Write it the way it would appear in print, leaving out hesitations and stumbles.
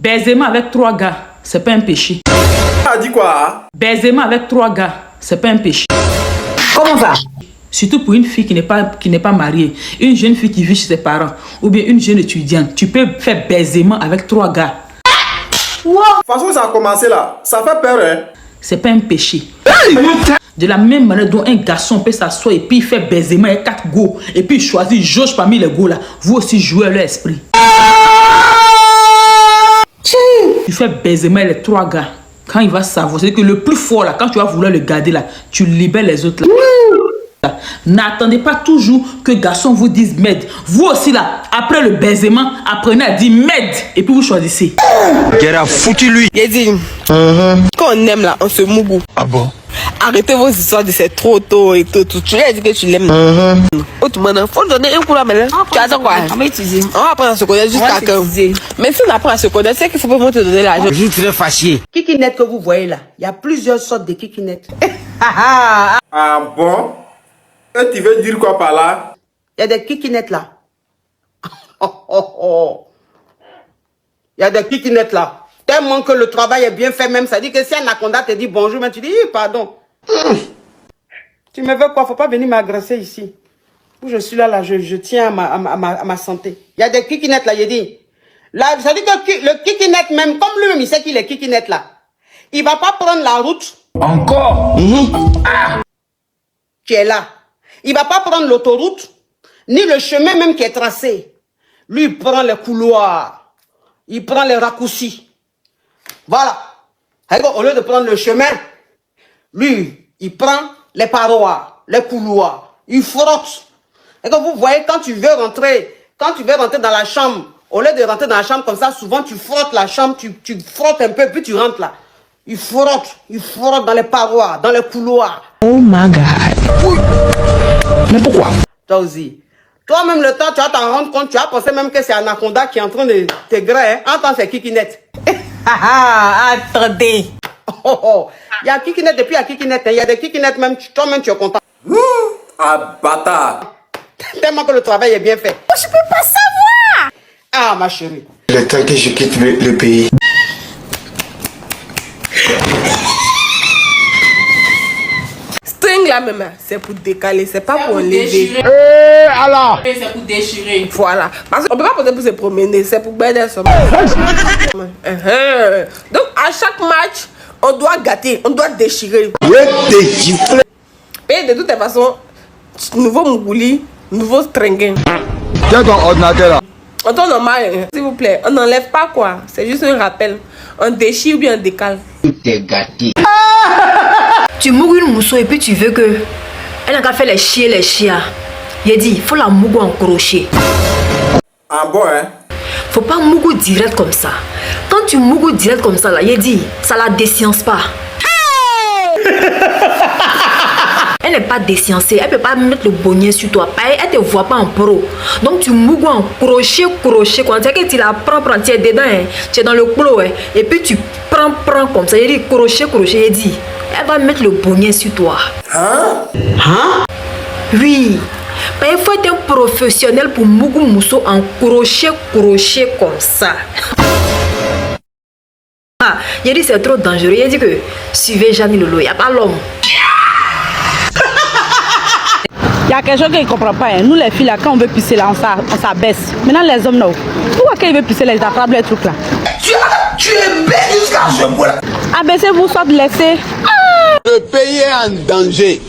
Baisement avec 3 gars, c'est pas un péché. Ah, dit quoi? Baisement avec 3 gars, c'est pas un péché. Comment ça? Surtout pour une fille qui n'est pas mariée, une jeune fille qui vit chez ses parents, ou bien une jeune étudiante, tu peux faire baisement avec 3 gars. De toute façon, ça a commencé là. Ça fait peur, hein? C'est pas un péché. De la même manière dont un garçon peut s'asseoir et puis il fait baisement avec 4 go, et puis il choisit jauge parmi les go là, vous aussi jouez à leur esprit. Tu fais baisement avec les 3 gars. Quand il va savoir, c'est que le plus fort là, quand tu vas vouloir le garder là, tu libères les autres là. N'attendez pas toujours que garçon vous dise merde. Vous aussi là, après le baisement, apprenez à dire merde et puis vous choisissez. Qu'elle a foutu lui. Il dit, quand on aime là, on se mougou. Ah bon? Arrêtez vos histoires de c'est trop tôt et tout. Tu lui as dit que tu l'aimes. Autrement, faut donner un coup là maintenant. Tu attends quoi? On va étudier. On va apprendre à se connaître jusqu'à quand. Mais si on apprend à se connaître, c'est qu'il faut pas te donner l'argent. Je suis très fâché. Kikinette que vous voyez là, il y a plusieurs sortes de kikinettes. Ah bon? Et tu veux dire quoi par là? Il y a des kikinettes là. Il y a des kikinettes là. Tellement que le travail est bien fait même, ça dit que si un anaconda te dit bonjour, mais tu dis pardon. Tu me veux quoi? Faut pas venir m'agresser ici. Où je suis là, je tiens à ma santé. Il y a des kikinettes là, il dit. Là, ça dit que le kikinette même, comme lui-même, il sait qu'il est kikinette là. Il va pas prendre la route. Encore? Qui est là. Il va pas prendre l'autoroute, ni le chemin même qui est tracé. Lui, il prend les couloirs. Il prend les raccourcis. Voilà. Au lieu de prendre le chemin, lui, il prend les parois, les couloirs. Il frotte. Et quand vous voyez, quand tu veux rentrer dans la chambre, au lieu de rentrer dans la chambre comme ça, souvent tu frottes la chambre, tu frottes un peu, puis tu rentres là. Il frotte dans les parois, dans les couloirs. Oh my God. Mais pourquoi? Toi aussi. Toi-même, le temps, tu vas t'en rendre compte, tu vas penser même que c'est Anaconda qui est en train de te griller, hein, en tant que kikinette. Attendez. Il y a kikinette et puis il y a kikinette. Il y a des kikinettes même, toi-même tu es content. Ah, bâtard! Tellement que le travail est bien fait. Je peux pas savoir. Ah, ma chérie. Le temps que je quitte le pays. String là même, c'est pour décaler, c'est pas pour enlever. Alors? C'est pour déchirer. Voilà. Parce qu'on peut pas poser pour se promener, c'est pour baisser ça. Donc à chaque match, on doit gâter, on doit déchirer. Et de toute façon, nouveau Mougouli, nouveau stringing. Tiens ton ordinateur là. En temps normal, s'il vous plaît, on n'enlève pas quoi. C'est juste un rappel. On déchire ou bien on décale. Tout est gâté. Tu mouilles une mousseau et puis tu veux que elle n'a qu'à faire les chiens. Il dit, il faut la mouiller en crochet. Ah bon, hein? Faut pas mouiller direct comme ça. Quand tu mouilles direct comme ça, là, il dit, ça la décience pas. Elle n'est pas déciencée, elle peut pas mettre le bonnet sur toi. Elle te voit pas en pro. Donc tu mouilles en crochet. Quand tu la prends, tu es dedans, hein, tu es dans le clos, hein, et puis tu prends comme ça. Il dit crochet, il dit, elle va mettre le bonnet sur toi. Hein? Oui. Il faut être un professionnel pour mouiller mousseau en crochet comme ça. Il dit c'est trop dangereux. Il dit que suivez Jeanne Lolo, il n'y a pas l'homme. Il y a quelque chose qu'il ne comprend pas. Hein. Nous, les filles, là, quand on veut pisser, là, on s'abaisse. Maintenant, les hommes, non. Pourquoi quand ils veulent pisser, là, ils attrapent les trucs, là? Tu es bête jusqu'à ce point là. Abaissez-vous, soit laissez. Le pays est en danger.